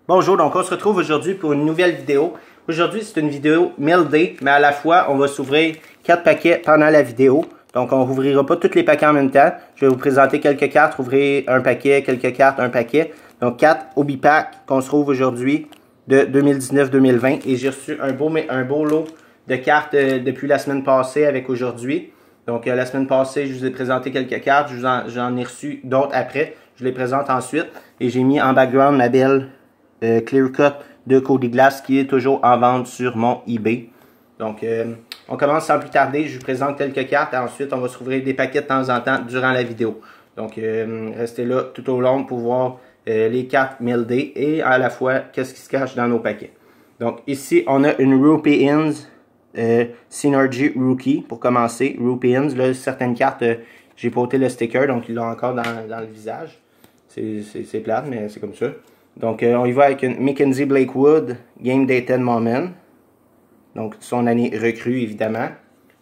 Bonjour, donc on se retrouve aujourd'hui pour une nouvelle vidéo. Aujourd'hui, c'est une vidéo Mail Day, mais à la fois, on va s'ouvrir 4 paquets pendant la vidéo. Donc, on n'ouvrira pas tous les paquets en même temps. Je vais vous présenter quelques cartes, ouvrir un paquet, quelques cartes, un paquet. Donc, 4 Hobby Pack qu'on se trouve aujourd'hui de 2019-2020. Et j'ai reçu un beau lot de cartes depuis la semaine passée avec aujourd'hui. Donc, la semaine passée, je vous ai présenté quelques cartes. J'en ai reçu d'autres après. Je les présente ensuite. Et j'ai mis en background la belle Clear Cut de Cody Glass qui est toujours en vente sur mon eBay. Donc, on commence sans plus tarder. Je vous présente quelques cartes. Ensuite, on va se rouvrir des paquets de temps en temps durant la vidéo. Donc, restez là tout au long pour voir les cartes Mail Day et à la fois qu'est-ce qui se cache dans nos paquets. Donc, ici, on a une Rupees Synergy Rookie pour commencer. Rupees, là, certaines cartes, j'ai porté le sticker, donc il l'a encore dans le visage. C'est plate, mais c'est comme ça. Donc, on y va avec une Mackenzie Blakewood Game Dated Moment. Donc, son année recrue, évidemment.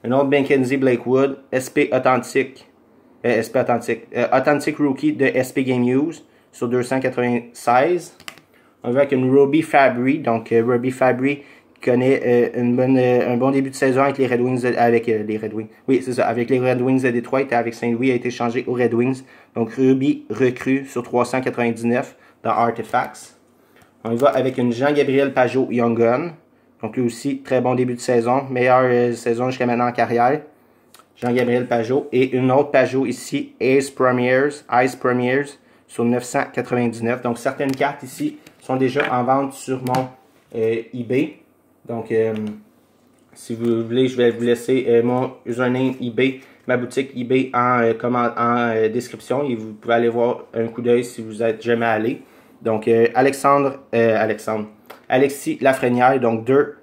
Une autre Mackenzie Blakewood SP Authentic Rookie de SP Game Use sur 296. On y va avec une Robbie Fabry. Donc, Robbie Fabry connaît un bon début de saison avec les Red Wings. Oui, c'est ça. Avec les Red Wings de Détroit et avec Saint-Louis, a été changé aux Red Wings. Donc, Robbie recrue sur 399 dans Artifacts. On y va avec une Jean-Gabriel Pageau Young Gun. Donc, lui aussi, très bon début de saison. Meilleure saison jusqu'à maintenant en carrière. Jean-Gabriel Pageau. Et une autre Pageau ici, Ice Premiers sur 999. Donc, certaines cartes ici sont déjà en vente sur mon eBay. Donc, si vous voulez, je vais vous laisser mon username eBay, ma boutique eBay en description. Et vous pouvez aller voir un coup d'œil si vous n'êtes jamais allé. Donc, Alexis Lafrenière, donc 2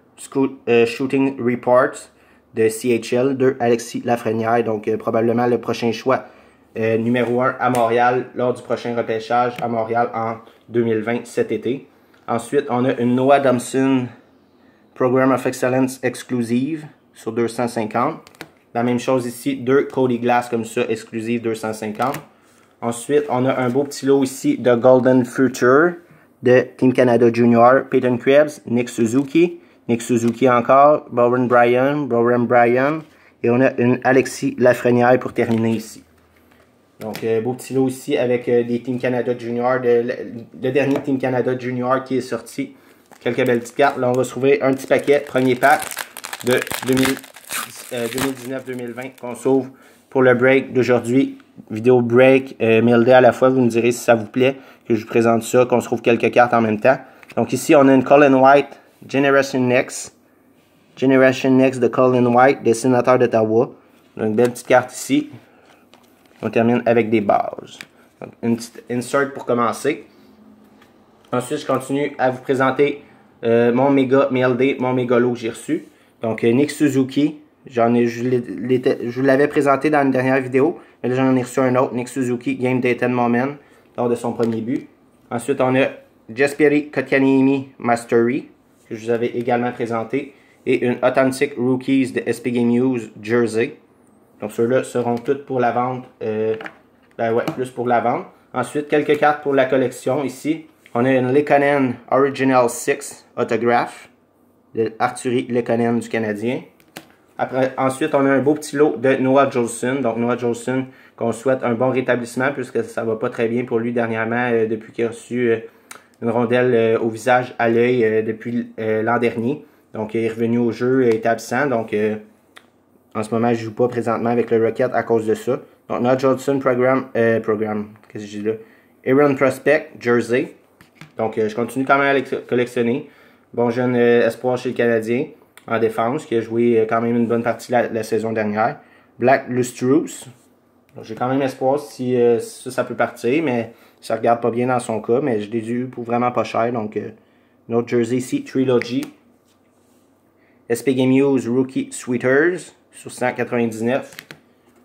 Shooting Reports de CHL, 2 Alexis Lafrenière, donc probablement le prochain choix numéro 1 à Montréal lors du prochain repêchage à Montréal en 2020 cet été. Ensuite, on a une Noah Thompson Program of Excellence exclusive sur 250. La même chose ici, 2 Cody Glass comme ça, exclusive 250. Ensuite, on a un beau petit lot ici de Golden Future de Team Canada Junior, Peyton Krebs, Nick Suzuki encore, Bowen Bryan, et on a une Alexis Lafrenière pour terminer ici. Donc, beau petit lot ici avec des Team Canada Junior, le dernier Team Canada Junior qui est sorti. Quelques belles petites cartes. Là, on va se trouver un petit paquet, premier pack de 2019-2020 qu'on s'ouvre pour le break d'aujourd'hui. Vidéo break, Mail Day à la fois. Vous me direz si ça vous plaît que je vous présente ça, qu'on se trouve quelques cartes en même temps. Donc ici, on a une Colin White Generation Next de Colin White, des Sénateurs d'Ottawa. Une belle petite carte ici. On termine avec des bases. Donc, une petite insert pour commencer. Ensuite, je continue à vous présenter mon méga Mail Day, mon méga lot que j'ai reçu. Donc, Nick Suzuki, je vous l'avais présenté dans une dernière vidéo, mais là, j'en ai reçu un autre, Nick Suzuki, Game Dated Moment, lors de son premier but. Ensuite, on a Jesperi Kotkaniemi Mastery, que je vous avais également présenté, et une Authentic Rookies de SP Game Use Jersey. Donc, ceux-là seront toutes pour la vente, plus pour la vente. Ensuite, quelques cartes pour la collection ici. On a une Lekonen Original 6 autographe de Arthurie Lekonen du Canadien. Ensuite, on a un beau petit lot de Noah Jolson. Donc, Noah Jolson, qu'on souhaite un bon rétablissement puisque ça va pas très bien pour lui dernièrement depuis qu'il a reçu une rondelle au visage, à l'œil depuis l'an dernier. Donc, il est revenu au jeu, il est absent. Donc, en ce moment, je ne joue pas présentement avec le Rocket à cause de ça. Donc, Noah Jolson qu'est-ce que je dis là? Aaron Prospect, Jersey. Donc, je continue quand même à collectionner. Bon jeune espoir chez le Canadien en défense, qui a joué quand même une bonne partie la saison dernière. Black Lustrous. J'ai quand même espoir si ça peut partir, mais ça ne regarde pas bien dans son cas. Mais je l'ai eu pour vraiment pas cher. Donc, notre jersey ici, Trilogy. SP Game Use Rookie Sweeters sur 199.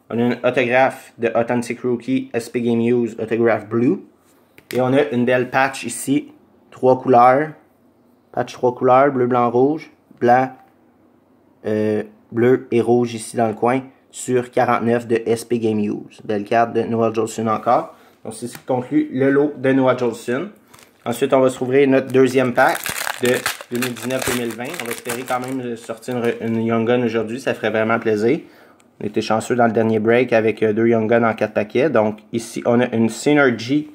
On a un autographe de Authentic Rookie SP Game Use Autograph Blue. Et on a une belle patch ici, 3 couleurs. Patch 3 couleurs, bleu, blanc, rouge. Blanc, bleu et rouge ici dans le coin. Sur 49 de SP Game Use. Belle carte de Noah Jolson encore. Donc c'est ce qui conclut le lot de Noah Jolson. Ensuite, on va se rouvrir notre deuxième pack de 2019-2020. On va espérer quand même sortir une Young Gun aujourd'hui. Ça ferait vraiment plaisir. On était chanceux dans le dernier break avec 2 Young Guns en 4 paquets. Donc ici, on a une Synergy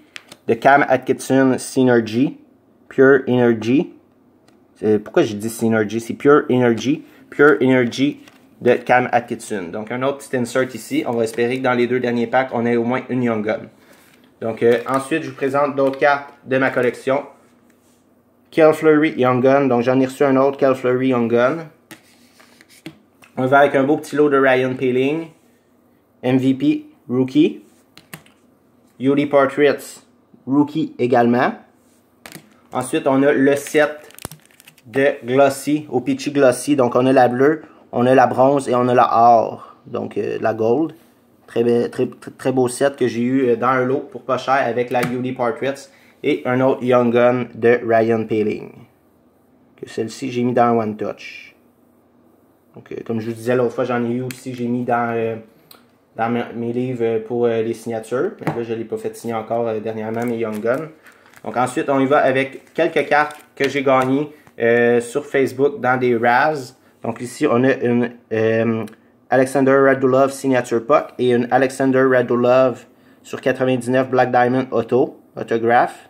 de Cam Atkinson Synergy. Pure Energy. Pourquoi j'ai dit Synergy? C'est Pure Energy. Pure Energy de Cam Atkinson. Donc un autre petit insert ici. On va espérer que dans les 2 derniers packs, on ait au moins une Young Gun. Donc ensuite, je vous présente d'autres cartes de ma collection. Kel Fleury Young Gun. Donc j'en ai reçu un autre Kel Fleury Young Gun. On va avec un beau petit lot de Ryan Poehling, MVP, Rookie. Beauty Portraits, Rookie également. Ensuite, on a le set de Glossy, O-Pee-Chee Glossy. Donc, on a la bleue, on a la bronze et on a la or. Donc, la gold. Très beau set que j'ai eu dans un lot pour pas cher avec la Beauty Portraits. Et un autre Young Gun de Ryan Poehling. Que celle-ci, j'ai mis dans un One Touch. Donc, comme je vous disais l'autre fois, j'en ai eu aussi, j'ai mis dans mes livres pour les signatures. Mais là, je ne l'ai pas fait signer encore dernièrement, mes Young Guns. Donc ensuite, on y va avec quelques cartes que j'ai gagnées sur Facebook dans des Raz. Donc ici, on a une Alexander Radulov Signature Puck et une Alexander Radulov sur 99 Black Diamond Autograph.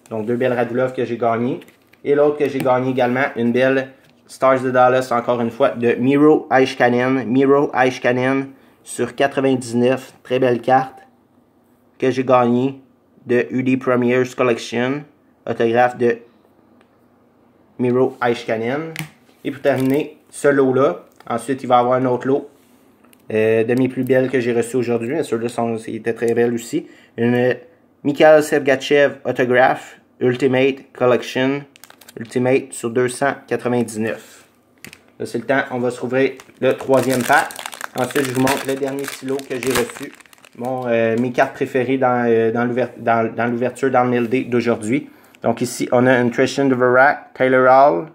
Donc 2 belles Radulov que j'ai gagnées. Et l'autre que j'ai gagné également, une belle Stars de Dallas, encore une fois, de Miro Heiskanen. Miro Heiskanen sur 99. Très belle carte que j'ai gagnée de UD Premiers Collection. Autographe de Miro Heiskanen. Et pour terminer, ce lot-là. Ensuite, il va y avoir un autre lot de mes plus belles que j'ai reçues aujourd'hui. Mais ceux-là étaient très belles aussi. Une Mikhail Sergachev Autograph Ultimate Collection. Ultimate sur 299. Là, c'est le temps. On va se rouvrir le 3e pack. Ensuite, je vous montre le dernier stylo que j'ai reçu. Mes cartes préférées dans l'ouverture dans le mail day d'aujourd'hui. Donc ici, on a une Tristan Dvorak, Taylor Hall.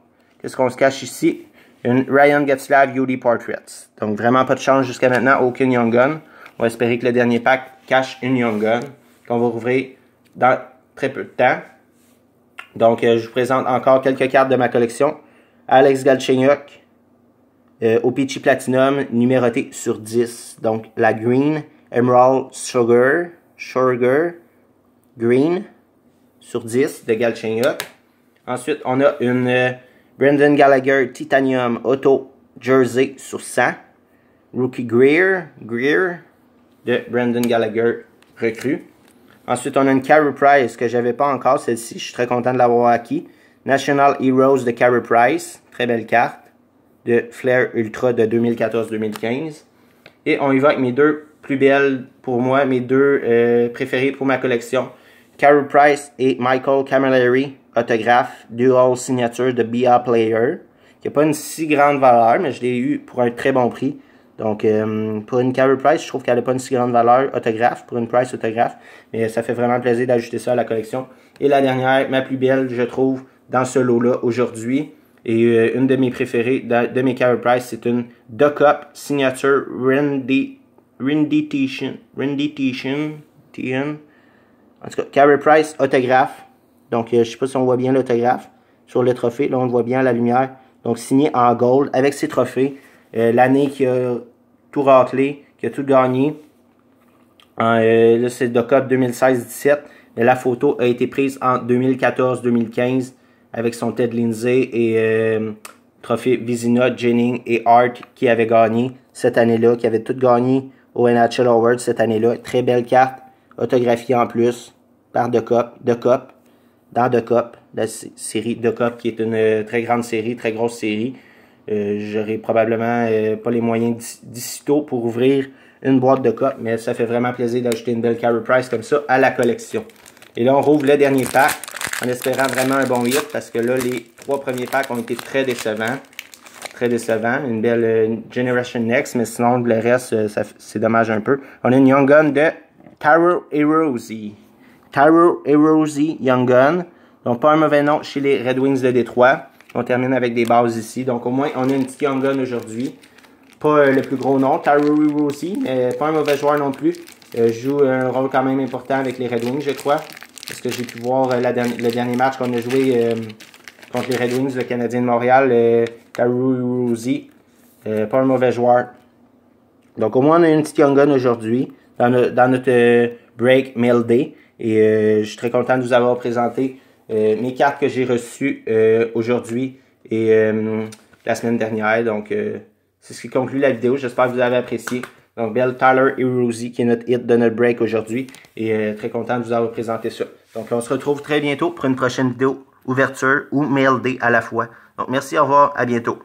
Qu'est-ce qu'on se cache ici? Une Ryan Getzlaf UD Portraits. Donc vraiment pas de chance jusqu'à maintenant. Aucune Young Gun. On va espérer que le dernier pack cache une Young Gun. Qu'on va rouvrir dans très peu de temps. Donc, je vous présente encore quelques cartes de ma collection. Alex Galchenyuk, O-Pee-Chee Platinum, numéroté sur 10. Donc, la Green, Emerald Sugar, Green, sur 10 de Galchenyuk. Ensuite, on a une Brendan Gallagher Titanium Auto Jersey sur 100. Rookie Greer de Brendan Gallagher recrue. Ensuite, on a une Carey Price que je n'avais pas encore, celle-ci. Je suis très content de l'avoir acquis. National Heroes de Carey Price. Très belle carte. De Flair Ultra de 2014-2015. Et on y va avec mes 2 plus belles pour moi, mes 2 préférées pour ma collection. Carey Price et Michael Camilleri. Autographe Dual Signature de BA Player. Qui n'a pas une si grande valeur, mais je l'ai eu pour un très bon prix. Donc, pour une Carey Price, je trouve qu'elle n'a pas une si grande valeur autographe, pour une Price autographe. Mais ça fait vraiment plaisir d'ajouter ça à la collection. Et la dernière, ma plus belle, je trouve, dans ce lot-là aujourd'hui. Et une de mes préférées de mes Carey Price, c'est une Duck Up Signature Rendition. En tout cas, Carey Price autographe. Donc, je ne sais pas si on voit bien l'autographe sur le trophée. Là, on le voit bien à la lumière. Donc, signé en gold avec ses trophées. L'année qui a tout raclé, qui a tout gagné. Là, c'est le Cup 2016-17. Mais la photo a été prise en 2014-2015 avec son Ted Lindsay et trophée Vizina, Jennings et Hart qui avaient gagné cette année-là, qui avaient tout gagné au NHL Awards cette année-là. Très belle carte, autographiée en plus par The Cup, dans The Cup, la série The Cup qui est une très grande série, très grosse série. J'aurai probablement pas les moyens d'ici tôt pour ouvrir une boîte de Cup, mais ça fait vraiment plaisir d'ajouter une belle Carey Price comme ça à la collection. Et là, on rouvre le dernier pack en espérant vraiment un bon hit parce que là, les 3 premiers packs ont été très décevants. Très décevants. Une belle Generation Next, mais sinon, le reste, c'est dommage un peu. On a une Young Gun de Taro Erosi. Taro Erosi Young Gun. Donc, pas un mauvais nom chez les Red Wings de Détroit. On termine avec des bases ici. Donc, au moins, on a une petite Young Gun aujourd'hui. Pas le plus gros nom, Taro Erosi, mais pas un mauvais joueur non plus. Joue un rôle quand même important avec les Red Wings, je crois. parce que j'ai pu voir le dernier match qu'on a joué contre les Red Wings, le Canadien de Montréal, Taru Uruzi. Pas un mauvais joueur. Donc au moins on a une petite Young Gun aujourd'hui dans notre break Mail Day. Et je suis très content de vous avoir présenté mes cartes que j'ai reçues aujourd'hui et la semaine dernière. Donc c'est ce qui conclut la vidéo. J'espère que vous avez apprécié. Donc Bell Tyler Uruzi qui est notre hit de notre break aujourd'hui. Et très content de vous avoir présenté ça. Donc on se retrouve très bientôt pour une prochaine vidéo ouverture ou Mail Day à la fois. Donc merci, au revoir, à bientôt.